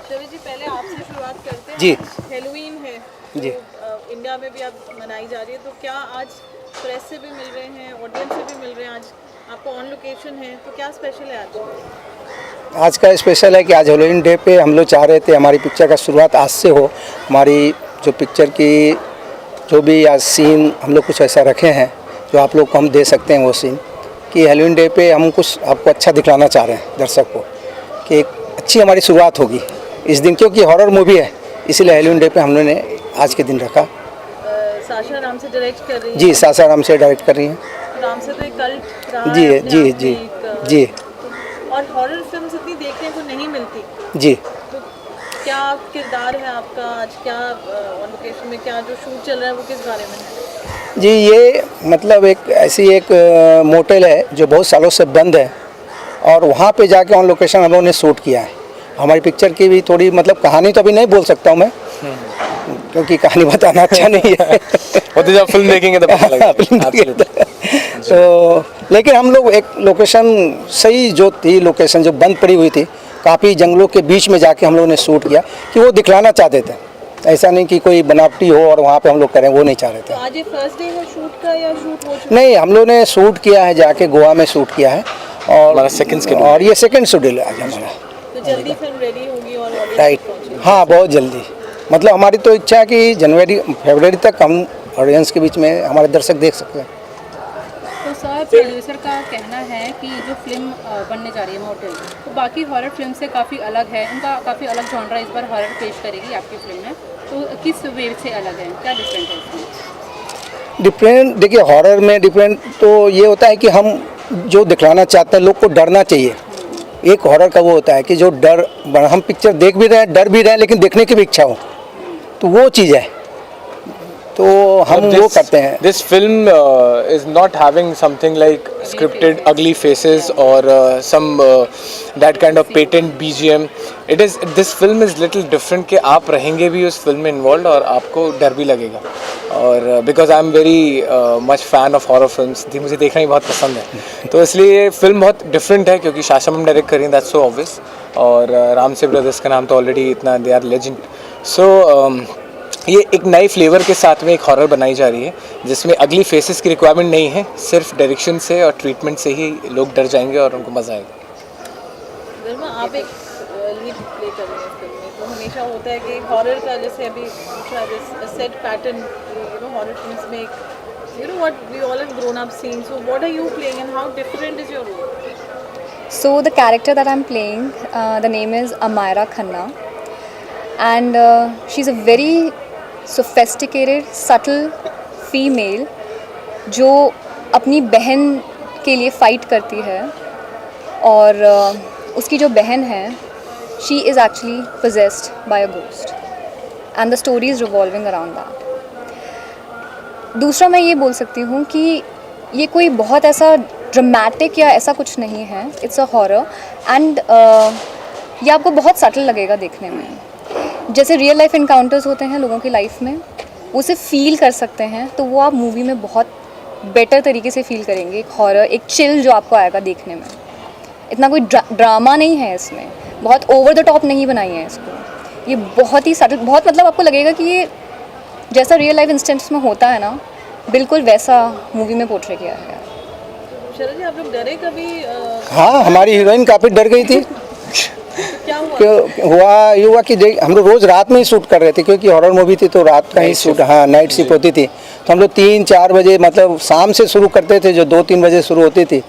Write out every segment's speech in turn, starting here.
चलो जी, पहले आपसे शुरुआत करते हैं। जी। हेलोवीन है जी। इंडिया में भी अब मनाई जा रही है, तो क्या आज प्रेस से भी मिल रहे हैं, ऑडियंस से भी मिल रहे हैं, आज आपको ऑन लोकेशन है, तो क्या स्पेशल है आज? आज का स्पेशल है कि आज हेलोवीन डे पे हम लोग चाह रहे थे हमारी पिक्चर का शुरुआत आज से हो। हमारी जो पिक्चर की जो भी आज सीन हम लोग कुछ ऐसा रखे हैं जो आप लोग को हम दे सकते हैं, वो सीन कि हेलोवीन डे पे हम कुछ आपको अच्छा दिखलाना चाह रहे हैं दर्शक को, कि एक अच्छी हमारी शुरुआत होगी इस दिन, क्योंकि हॉरर मूवी है, इसीलिए हेलोवीन डे पे हम लोगों ने आज के दिन रखा। साशा राम से डायरेक्ट कर रही है? जी, साशा राम से डायरेक्ट कर रही हैं। राम से तो एक कल्ट रहा जी है अपने जी आप जी में एक, जी और हॉरर फिल्म्स इतनी देखने को नहीं मिलती, जी। तो क्या किरदार है आपका आज, क्या ऑन लोकेशन में क्या जो शूट चल रहा है वो किस बारे में है? जी, ये मतलब एक ऐसी एक मोटेल है जो बहुत सालों से बंद है, और वहाँ पे जाके ऑन लोकेशन हम लोगों ने शूट किया है। हमारी पिक्चर की भी थोड़ी मतलब कहानी तो अभी नहीं बोल सकता हूँ मैं, क्योंकि कहानी बताना अच्छा नहीं है। वो तो जब फिल्म देखेंगे तो पता लगेगा। तो लेकिन हम लोग एक लोकेशन सही जो थी, लोकेशन जो बंद पड़ी हुई थी, काफ़ी जंगलों के बीच में जाके हम लोगों ने शूट किया, कि वो दिखलाना चाहते थे, ऐसा नहीं कि कोई बनावटी हो और वहाँ पे हम लोग करें, वो नहीं चाह रहे थे। तो आज ये फर्स्ट डे है शूट का या शूट हो चुका? नहीं, हम लोग ने शूट किया है, जाके गोवा में शूट किया है, हमारा सेकंड शेड्यूल, और ये सेकंड शेड्यूल है आज हमारा। तो जल्दी फिल्म रेडी होगी और ऑडियंस राइट, तक पहुंचेगी? हाँ, बहुत जल्दी। मतलब हमारी तो इच्छा है कि जनवरी फरवरी तक हम ऑडियंस के बीच में हमारे दर्शक देख सकते हैं। तो सर, प्रोड्यूसर का कहना है कि जो फिल्म बनने जा रही है मोटेल, तो बाकी हॉरर फिल्म से काफ़ी अलग है, उनका काफ़ी अलग जॉनरा इस बार हॉरर पेश करेगी आपकी फिल्म में, तो किस वे से अलग है, क्या डिफरेंट है इसमें? डिफरेंट देखिए, हॉरर में डिफरेंट तो ये होता है कि हम जो दिखलाना चाहते हैं, लोग को डरना चाहिए। एक हॉरर का वो होता है कि जो डर, हम पिक्चर देख भी रहे हैं, डर भी रहे हैं, लेकिन देखने की भी इच्छा हो, तो वो चीज़ है, तो हम वो करते हैं। This film is not having something like scripted ugly faces और some that kind of patent B G M. It is, this film is little different, कि आप रहेंगे भी उस फिल्म में इन्वॉल्व और आपको डर भी लगेगा। और because I am very much fan of horror films, मुझे देखना ही बहुत पसंद है, तो इसलिए ये फिल्म बहुत डिफरेंट है, क्योंकि साशा मैम डायरेक्ट कर रही हैं, दैट्स सो ऑब्वियस, और राम से ब्रदर्स का नाम तो ऑलरेडी इतना, दे आर लेजेंड। सो ये एक नए फ्लेवर के साथ में एक हॉरर बनाई जा रही है, जिसमें अगली फेसेस की रिक्वायरमेंट नहीं है, सिर्फ डायरेक्शन से और ट्रीटमेंट से ही लोग डर जाएंगे और उनको मज़ा आएगा। गर्मा, आप एक लीड प्ले कर रहे हैं फिल्म में, तो हमेशा होता है कि हॉरर का, जैसे अभी पूछा, this set pattern, you know horror films में एक, you know what we all have grown up seen, so what are you playing and how different is your role? So the character that I'm playing, the name is Amira Khanna, and she's a very sophisticated, subtle female जो अपनी बहन के लिए fight करती है, और उसकी जो बहन है, she is actually possessed by a ghost, and the story is revolving around that. दूसरा मैं ये बोल सकती हूँ कि ये कोई बहुत ऐसा ड्रामेटिक या ऐसा कुछ नहीं है, इट्स अ हॉरर, एंड ये आपको बहुत सटल लगेगा देखने में। जैसे रियल लाइफ इनकाउंटर्स होते हैं लोगों की लाइफ में, उसे फील कर सकते हैं, तो वो आप मूवी में बहुत बेटर तरीके से फील करेंगे। एक हॉरर, एक चिल जो आपको आएगा देखने में, इतना कोई ड्रामा नहीं है इसमें, बहुत ओवर द टॉप नहीं बनाई है इसको, ये बहुत ही सटल, बहुत मतलब आपको लगेगा कि ये जैसा रियल लाइफ इंस्टेंट्स में होता है ना, बिल्कुल वैसा मूवी में पोर्ट्रे किया है। शरद जी, आप लोग डरे कभी? हाँ, हमारी हीरोइन काफ़ी डर गई थी। क्या हुआ? ये हुआ कि हम लोग रोज़ रात में ही शूट कर रहे थे, क्योंकि हॉरर मूवी थी तो रात का ही शूट, हाँ, नाइट शिफ्ट होती थी, तो हम लोग 3-4 बजे मतलब शाम से शुरू करते थे, जो 2-3 बजे शुरू होती थी,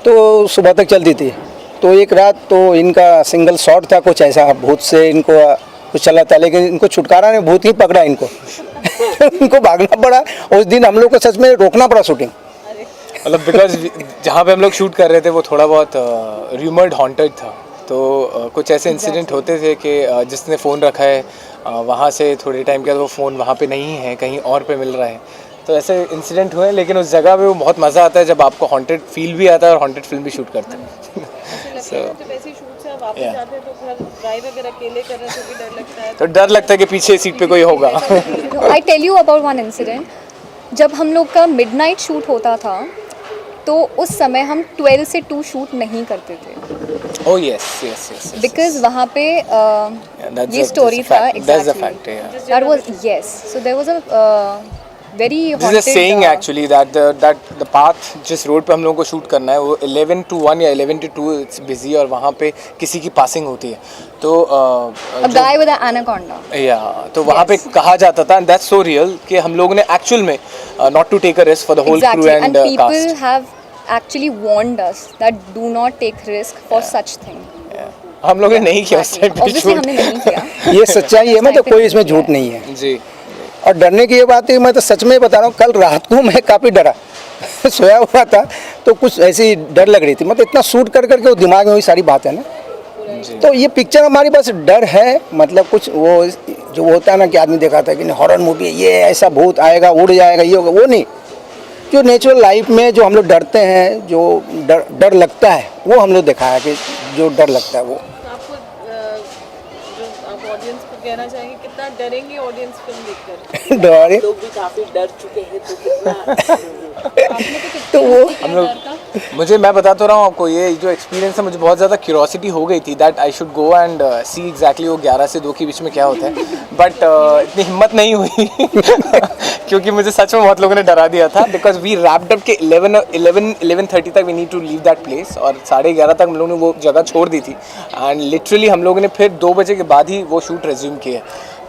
तो सुबह तक चलती थी। तो एक रात तो इनका सिंगल शॉट था, कुछ ऐसा भूत से इनको कुछ चला था, लेकिन इनको छुटकारा नहीं, भूत ही पकड़ा इनको। इनको भागना पड़ा, उस दिन हम लोग को सच में रोकना पड़ा शूटिंग, मतलब बिकॉज जहाँ पे हम लोग शूट कर रहे थे वो थोड़ा बहुत र्यूमर्ड हॉन्टेड था, तो कुछ ऐसे इंसिडेंट होते थे कि जिसने फ़ोन रखा है वहाँ से थोड़े टाइम के बाद वो फ़ोन वहाँ पे नहीं है, कहीं और पे मिल रहा है, तो ऐसे इंसिडेंट हुए। लेकिन उस जगह पे वो बहुत मज़ा आता है जब आपको हॉन्टेड फील भी आता है और हॉन्टेड फिल्म भी शूट करते हैं। तो डर लगता है कि पीछे सीट पे कोई होगा। I tell you about one incident. जब हम लोग का मिडनाइट शूट होता था, तो उस समय हम 12 से 2 शूट नहीं करते थे, Oh yes, yes, yes, yes. Because वहाँ पे That's ये a- स्टोरी that's a था fact. That's the exactly fact, yeah. That was yes so there was a very This is a saying actually that the path जिस road पे हम लोगों को shoot करना है वो 11 to 1 या 11 to 2 इट्स बिजी और वहाँ पे किसी की पासिंग होती है तो अ गाय विद एन एनाकोंडा या तो वहाँ पे कहा जाता था दैट्स सो रियल कि हम लोगों ने एक्चुअल में not to take a risk for the whole crew exactly and and people cast have actually warned us that do not take risk for such thing हम लोगों ने नहीं किया उस टाइम पे obviously शूट हमने नहीं किया ये सच्चाई है, मतलब कोई इसमें झूठ नहीं है। जी और डरने की ये बात है, मैं तो सच में बता रहा हूँ, कल रात को मैं काफ़ी डरा सोया हुआ था तो कुछ ऐसी डर लग रही थी, मतलब इतना शूट कर करके वो दिमाग में वही सारी बात है ना। तो ये पिक्चर हमारे पास डर है, मतलब कुछ वो जो होता है ना कि आदमी देखा था कि हॉरर मूवी है, ये ऐसा भूत आएगा उड़ जाएगा ये होगा, वो नहीं। जो नेचुरल लाइफ में जो हम लोग डरते हैं, जो डर लगता है, वो हम लोग दिखाया कि जो डर लगता है वो। तो आपको जो आप ऑडियंस को कहना चाहेंगे कितना डरेंगे ऑडियंस फिल्म देखकर? डरे लोग भी काफी डर चुके हैं तो कितना तो वो हम लोग मैं बता तो रहा हूँ आपको, ये जो एक्सपीरियंस है मुझे बहुत ज़्यादा क्यूरोसिटी हो गई थी that I should go and see exactly वो 11 से 2 के बीच में क्या होता है, बट इतनी हिम्मत नहीं हुई क्योंकि मुझे सच में बहुत लोगों ने डरा दिया था बिकॉज वी रैप्ड अप के 11:30 तक we need to leave that place और 11:30 तक हम लोगों ने वो जगह छोड़ दी थी एंड लिटरली हम लोगों ने फिर 2 बजे के बाद ही वो शूट रेज्यूम किया।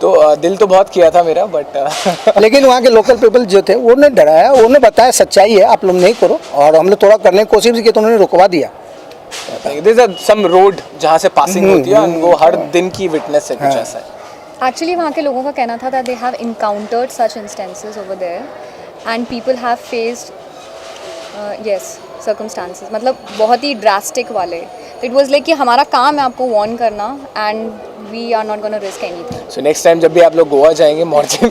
तो दिल तो बहुत किया था मेरा बट लेकिन वहाँ के लोकल पीपल जो थे उन्होंने डराया, उन्होंने बताया सच्चाई है, आप लोग नहीं करो, और हम लोग थोड़ा करने की कोशिश की तो उन्होंने रुकवा दिया। सम रोड जहाँ से पासिंग होती है and वो हर दिन की विटनेस है कुछ ऐसा है। Actually, वहाँ के लोगों का कहना था that they have encountered such instances over there, and people have faced, yes, circumstances. मतलब बहुत ही drastic वाले. It was like कि हमारा काम है आपको warn करना, and we are not gonna risk anything. So next time जब भी आप लोग गोवा जाएंगे मॉर्जिम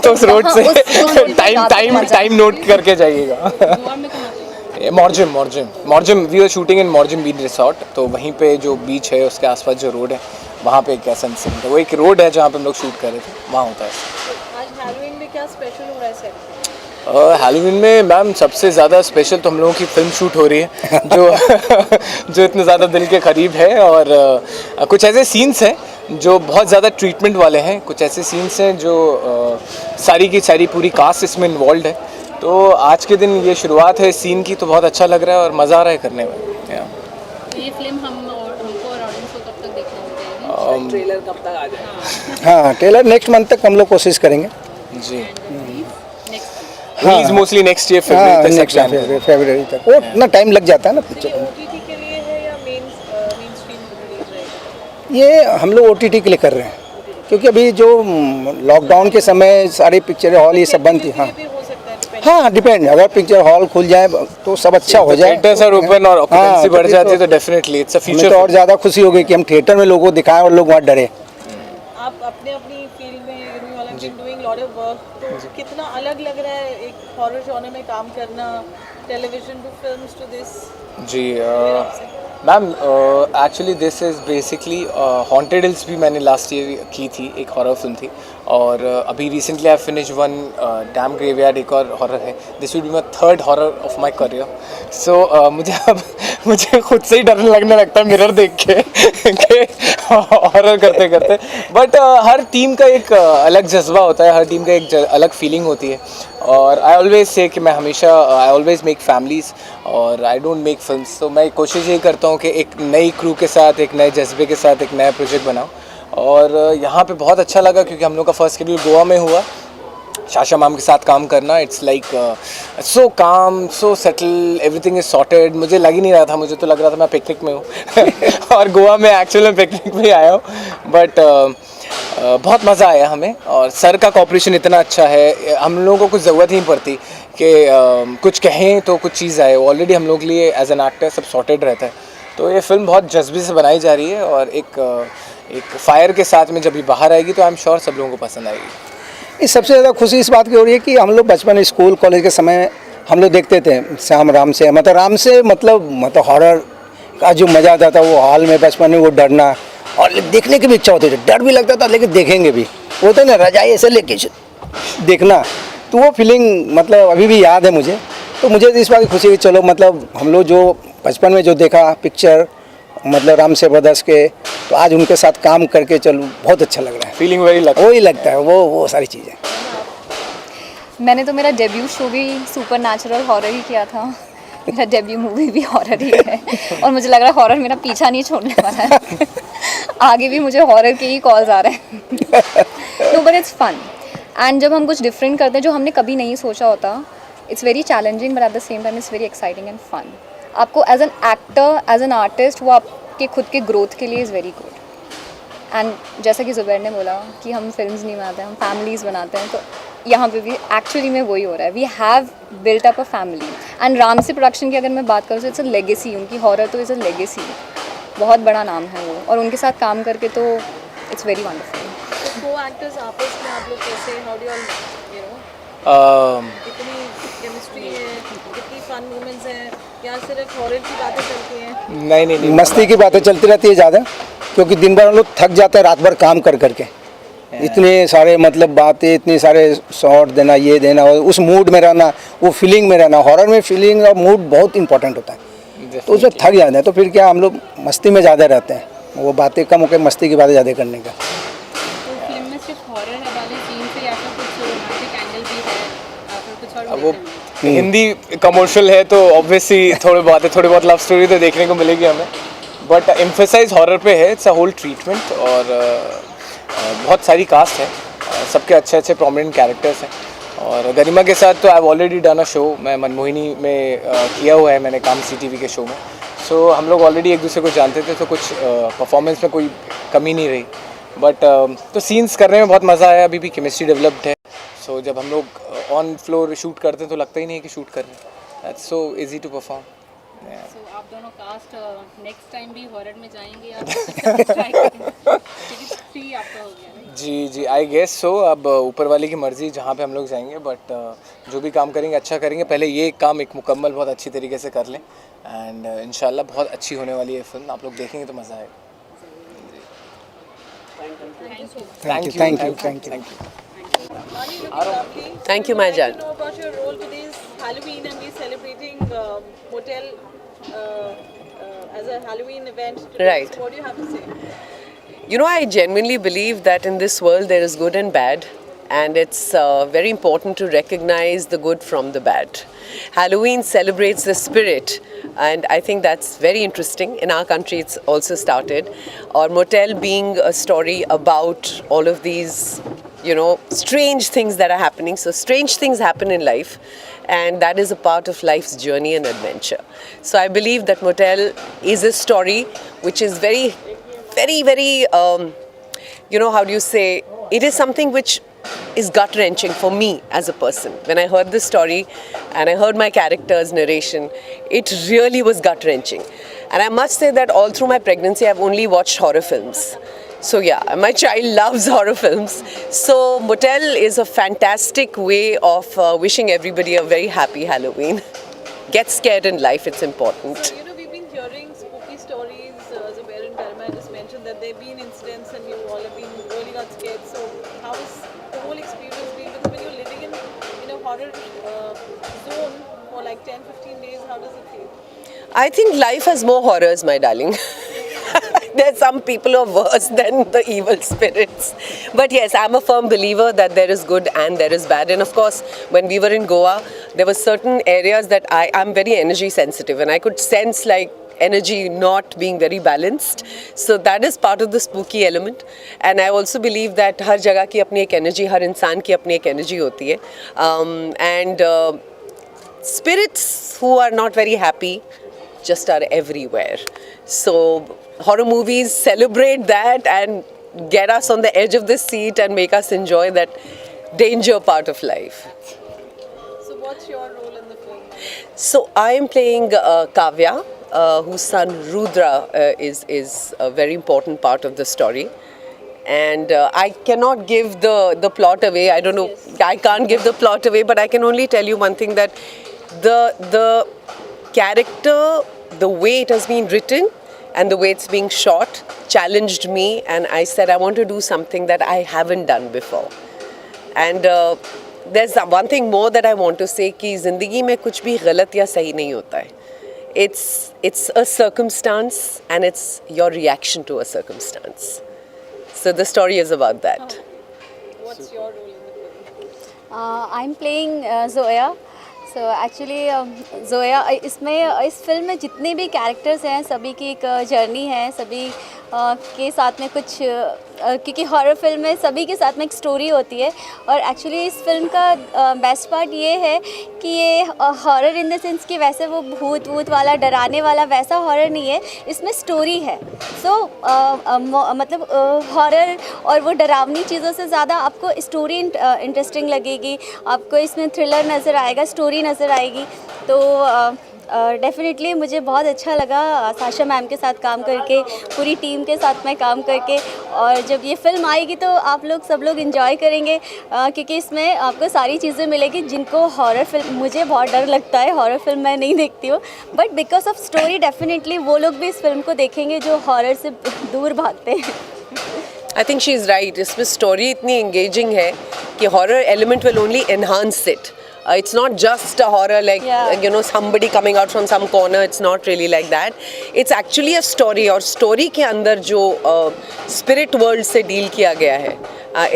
तो उस रोड से उस road पे टाइम नोट करके जाइएगा। गोवा में कहाँ पे? Morjim we are shooting in Morjim beach resort, तो वहीं पे जो बीच है उसके आसपास जो रोड है वहाँ पे एक ऐसा इंसिडेंट है, वो एक रोड है जहाँ पे हम लोग शूट कर रहे थे, वहाँ होता है। आज हैलोवीन में क्या स्पेशल हो रहा है सेट? हैलोवीन में मैम सबसे ज़्यादा स्पेशल तो हम लोगों की फिल्म शूट हो रही है जो इतने ज़्यादा दिल के करीब है और कुछ ऐसे सीन्स हैं जो बहुत ज़्यादा ट्रीटमेंट वाले हैं, कुछ ऐसे सीन्स हैं जो सारी की सारी पूरी कास्ट इसमें इन्वॉल्व है। तो आज के दिन ये शुरुआत है इस सीन की, तो बहुत अच्छा लग रहा है और मज़ा आ रहा है करने में। ये फिल्म हमको और ऑडियंस को कब तक देखने मिल जाएगी? ट्रेलर कब तक आ जाएगा? हाँ, ट्रेलर नेक्स्ट मंथ तक हम लोग कोशिश करेंगे। जी next release mostly next year हाँ, फरवरी नेक्स्ट फरवरी तक, वो इतना टाइम लग जाता है ना पिक्चर को। ओटीटी के लिए है या मेन स्ट्रीम रिलीज रहेगा? ये हम लोग OTT के लिए कर रहे हैं क्योंकि अभी जो लॉकडाउन के समय सारी पिक्चर हॉल ये सब बंद थी। हाँ भी हो सकता है depend- हाँ, डिपेंड, अगर पिक्चर हॉल खुल जाए तो सब अच्छा हो जाए। थिएटर्स आर ओपन और ऑक्यूपेंसी बढ़ तभी जाती है तो तो डेफिनेटली इट्स अ हमें फ्यूचर। तो और ज़्यादा खुशी हो गई कि हम थिएटर में लोगों को दिखाएं और लोग वहाँ डरे। आप अपने अपनी फील्ड में you all have been doing lot of work, तो कितना अलग लग रहा है एक हॉरर जॉनर में काम करना, television to films to this? जी ma'am actually this is basically haunted hills भी मैंने लास्ट ईयर की थी, एक हॉरर फिल्म थी, और अभी recently I finish one dam graveyard, एक और हॉरर है। This will be my third horror of my career. So मुझे खुद से ही डरने लगने लगता है मिरर देख के हॉरर करते करते, बट हर टीम का एक अलग जज्बा होता है, हर टीम का एक अलग फीलिंग होती है, और आई ऑलवेज से कि मैं हमेशा आई ऑलवेज मेक फैमिलीज़ और आई डोंट मेक फिल्म्स। तो मैं कोशिश यही करता हूँ कि एक नई क्रू के साथ, एक नए जज्बे के साथ एक नया प्रोजेक्ट बनाऊँ, और यहाँ पे बहुत अच्छा लगा क्योंकि हम लोग का फर्स्ट शेड्यूल गोवा में हुआ। शाशा मैम के साथ काम करना, इट्स लाइक सो काम, सो सेटल, एवरीथिंग इज सॉर्टेड। मुझे लग ही नहीं रहा था, मुझे तो लग रहा था मैं पिकनिक में हूँ और गोवा में एक्चुअली मैं पिकनिक में ही आया हूँ, बट बहुत मज़ा आया हमें, और सर का कॉपरेशन इतना अच्छा है, हम लोगों को कुछ ज़रूरत ही नहीं पड़ती कि कुछ कहें तो कुछ चीज़ आए, ऑलरेडी हम लोग के लिए एज एन एक्टर सब सॉर्टेड रहता है। तो ये फिल्म बहुत जज्बे से बनाई जा रही है, और एक फायर के साथ में जब ये बाहर आएगी तो आई एम श्योर सब लोगों को पसंद आएगी। इस सबसे ज़्यादा खुशी इस बात की हो रही है कि हम लोग बचपन स्कूल कॉलेज के समय हम लोग देखते थे श्याम राम से, मतलब हॉरर का जो मज़ा आता था वो हॉल में बचपन में वो डरना, और देखने की भी इच्छा होती थी, डर भी लगता था लेकिन देखेंगे भी, वो तो ना रजाई ऐसे लेके देखना, तो वो फीलिंग मतलब अभी भी याद है मुझे। तो मुझे इस बात की खुशी है, चलो मतलब हम लोग जो बचपन में जो देखा पिक्चर मतलब राम से ब्रदर्स के, तो आज उनके साथ काम करके चलो बहुत अच्छा लग रहा है। Feeling very lucky. वही लगता है, वो सारी चीज़ें। मैंने तो मेरा डेब्यू शो भी सुपर नेचुरल हॉरर ही किया था, मेरा डेब्यू मूवी भी हॉरर ही है और मुझे लग रहा है हॉरर मेरा पीछा नहीं छोड़ने वाला है। आगे भी मुझे हॉरर के ही कॉल्स आ रहे हैं। No but it's fun, and जब हम कुछ डिफरेंट करते हैं जो हमने कभी नहीं सोचा होता, it's very challenging but at the same time it's very exciting and fun. आपको as an actor, as an artist, वो आपके खुद के ग्रोथ के लिए इज़ वेरी गुड। एंड जैसा कि ज़ुबैर ने बोला कि हम फिल्म्स नहीं बनाते, हम फैमिलीज़ बनाते हैं, तो यहाँ पे भी एक्चुअली में वही हो रहा है। We have built up a family, and Ramsay production की अगर मैं बात करूँ तो इट्स अ लेगेसी, उनकी हॉरर तो इज़ अ लेगेसी, बहुत बड़ा नाम है वो, और उनके साथ काम करके तो इट्स वेरी वंडरफुल। तो को एक्टर्स आपस में आप लोग कैसे, हाउ डू यू नो, कितनी केमिस्ट्री है, कितनी फन मोमेंट्स हैं, या सिर्फ हॉरर की बातें चलती हैं? नहीं मस्ती की बातें चलती रहती है ज़्यादा, क्योंकि दिन भर हम लोग थक जाते हैं रात भर काम कर करके। इतने सारे मतलब बातें, इतने सारे शॉट देना, ये देना, और उस मूड में रहना, वो फीलिंग में रहना। हॉरर में फीलिंग और मूड बहुत इंपॉर्टेंट होता है, तो उसमें थक जाते हैं। तो फिर क्या, हम लोग मस्ती में ज़्यादा रहते हैं, वो बातें कम होकर मस्ती की बातें ज़्यादा करने का। तो फिल्म में सिर्फ हॉरर वाले सीन से या फिर कुछ रोमांटिक एंगल भी है या फिर कुछ और अब वो related है? हिंदी कमर्शियल है तो ऑब्वियसली थोड़ी बहुत लव स्टोरी तो देखने को मिलेगी हमें, बट एम्फेसाइज हॉरर पे है। इट्स अ होल ट्रीटमेंट, और बहुत सारी कास्ट है, सबके अच्छे अच्छे प्रोमिनेंट कैरेक्टर्स हैं। और गरिमा के साथ तो I have already done a show, मैं मनमोहिनी में किया हुआ है मैंने काम CTV के शो में। सो हम लोग ऑलरेडी एक दूसरे को जानते थे, तो कुछ परफॉर्मेंस में कोई कमी नहीं रही। बट तो सीन्स करने में बहुत मज़ा आया, अभी भी केमिस्ट्री डेवलप्ड है। सो जब हम लोग ऑन फ्लोर शूट करते हैं तो लगता ही नहीं है कि शूट कर रहे हैं। That's so easy to perform. So, आप दोनों कास्ट नेक्स्ट टाइम भी हॉरर में जाएंगे या फिर ट्राई करेंगे? क्योंकि 3 आपका हो गया है। जी आई गेस सो। अब ऊपर वाले की मर्ज़ी जहाँ पे हम लोग जाएंगे, बट जो भी काम करेंगे अच्छा करेंगे। पहले ये काम एक मुकम्मल बहुत अच्छी तरीके से कर लें, एंड इंशाल्लाह बहुत अच्छी होने वाली है फिल्म। आप लोग देखेंगे तो मज़ा आएगा। Thank you. Mani, looking lovely. Thank you, I'd like Marjan. to know about your role today's Halloween, and we're celebrating Motel as a Halloween event today. Right. So what do you have to say? You know, I genuinely believe that in this world there is good and bad, and it's very important to recognize the good from the bad. Halloween celebrates the spirit, and I think that's very interesting. In our country, it's also started. Or Motel being a story about all of these, you know, strange things that are happening. So strange things happen in life, and that is a part of life's journey and adventure. So I believe that Motel is a story which is very, you know, how do you say, it is something which is gut-wrenching for me as a person. When I heard this story and I heard my character's narration, it really was gut-wrenching. And I must say that all through my pregnancy, I've only watched horror films. So yeah, my child loves horror films. So Motel is a fantastic way of wishing everybody a very happy Halloween. Get scared in life, it's important. So, you know, we've been hearing spooky stories. Zubair and Karima just mentioned that there have been incidents and you all have been really got scared. So how has the whole experience been? Because when you're living in a horror zone for like 10-15 days, how does it feel? I think life has more horrors, my darling. There's some people who are worse than the evil spirits. But yes, I'm a firm believer that there is good and there is bad. And of course, when we were in Goa, there were certain areas that I'm very energy sensitive, and I could sense like energy not being very balanced. So that is part of the spooky element. And I also believe that हर जगह की अपनी एक energy, हर इंसान की अपनी एक energy होती है. And spirits who are not very happy just are everywhere. So horror movies celebrate that and get us on the edge of the seat and make us enjoy that danger part of life. So what's your role in the film? So I am playing Kavya, whose son Rudra is a very important part of the story. And I cannot give the plot away. I don't know. I can't give the plot away, but I can only tell you one thing, that the character, the way it has been written and the way it's being shot challenged me, and I said I want to do something that I haven't done before. And there's one thing more that I want to say, कि ज़िंदगी में कुछ भी गलत या सही नहीं होता है. it's a circumstance and it's your reaction to a circumstance. So the story is about that. What's your role in the film? I'm playing Zoya. So actually Zoya इसमें इस फिल्म में जितने भी कैरेक्टर्स हैं सभी की एक जर्नी है, सभी के साथ में कुछ क्योंकि हॉरर फिल्म में सभी के साथ में एक स्टोरी होती है। और एक्चुअली इस फिल्म का बेस्ट पार्ट ये है कि ये हॉरर इन द सेंस कि वैसे वो भूत वूत वाला डराने वाला वैसा हॉरर नहीं है, इसमें स्टोरी है। सो मतलब हॉरर और वो डरावनी चीज़ों से ज़्यादा आपको स्टोरी इंटरेस्टिंग लगेगी, आपको इसमें थ्रिलर नज़र आएगा, स्टोरी नज़र आएगी। तो डेफिनेटली मुझे बहुत अच्छा लगा साशा मैम के साथ काम करके, पूरी टीम के साथ में काम करके। और जब ये फिल्म आएगी तो आप लोग सब लोग इन्जॉय करेंगे क्योंकि इसमें आपको सारी चीज़ें मिलेगी जिनको हॉरर फिल्म, मुझे बहुत डर लगता है, हॉरर फिल्म मैं नहीं देखती हूँ, but because of story definitely वो लोग भी इस फिल्म को देखेंगे जो हॉरर से दूर भागते हैं। I think she is right. इसमें story इतनी engaging है कि horror element will only enhance it. It's not just a horror like you know somebody coming out from some corner. It's not really like that. It's actually a story और story के अंदर जो spirit world से deal किया गया है.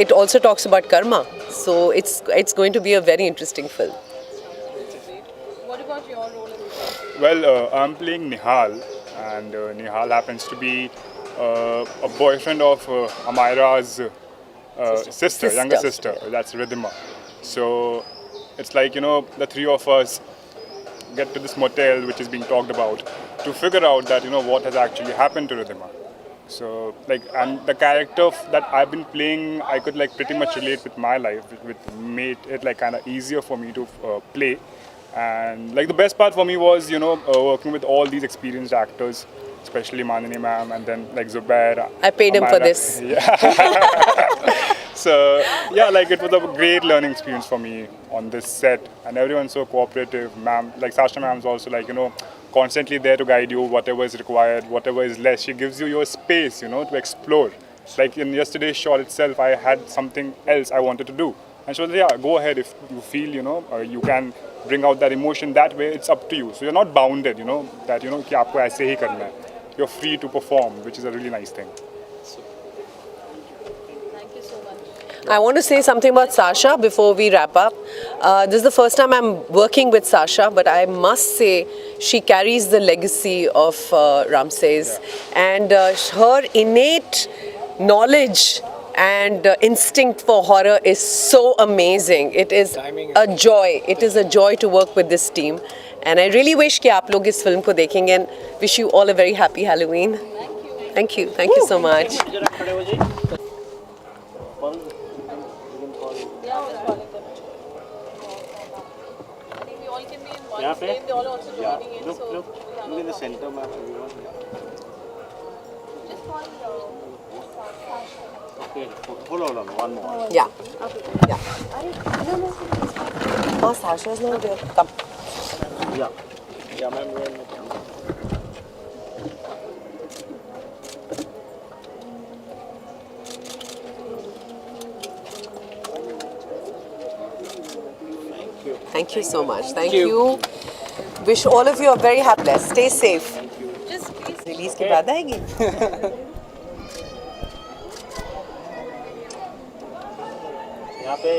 It also talks about karma. So it's going to be a very interesting film. What about your role in the film? Well, I'm playing Nihal, and Nihal happens to be a boyfriend of Amira's sister, younger sister. That's Ridhima. So it's like, you know, the three of us get to this motel which is being talked about to figure out that, you know, what has actually happened to Ridhima. So like, and the character that I've been playing, I could like pretty much relate with my life, which made it like kind of easier for me to play. And like the best part for me was, you know, working with all these experienced actors, especially Manini ma'am, and then like Zubair. I paid him for this. Yeah. So yeah, like it was a great learning experience for me on this set, and everyone's so cooperative. Ma'am, like Sasha ma'am's also like, you know, constantly there to guide you, whatever is required, whatever is less. She gives you your space, you know, to explore. Like in yesterday's shot itself, I had something else I wanted to do, and she was like, yeah, go ahead if you feel, you know, you can bring out that emotion that way. It's up to you. So you're not bounded, you know, that you know कि आपको ऐसे ही करना है. You're free to perform, which is a really nice thing. Thank you so much. I want to say something about Sasha before we wrap up. This is the first time I'm working with Sasha, but I must say she carries the legacy of Ramses, and her innate knowledge and instinct for horror is so amazing. It is a joy. It is a joy to work with this team. And I really wish कि आप लोग इस film को देखेंगे, and wish you all a very happy Halloween. Thank you. Thank you so much. Yeah, I was calling them. I think we all can be in one frame. They all also joining in. So Look in the center, ma'am. just call Okay, hold on, one more. Yeah. Yeah. Oh, Sasha's not there. Come. Yeah, ma'am. Thank you so much. Thank you. Wish all of you a very happy. Stay safe. just please. Release के बाद आएगी. यहाँ पे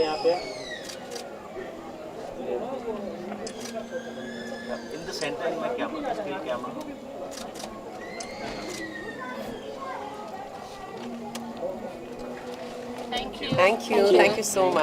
in the center में camera, still camera. Thank you. Thank you so much.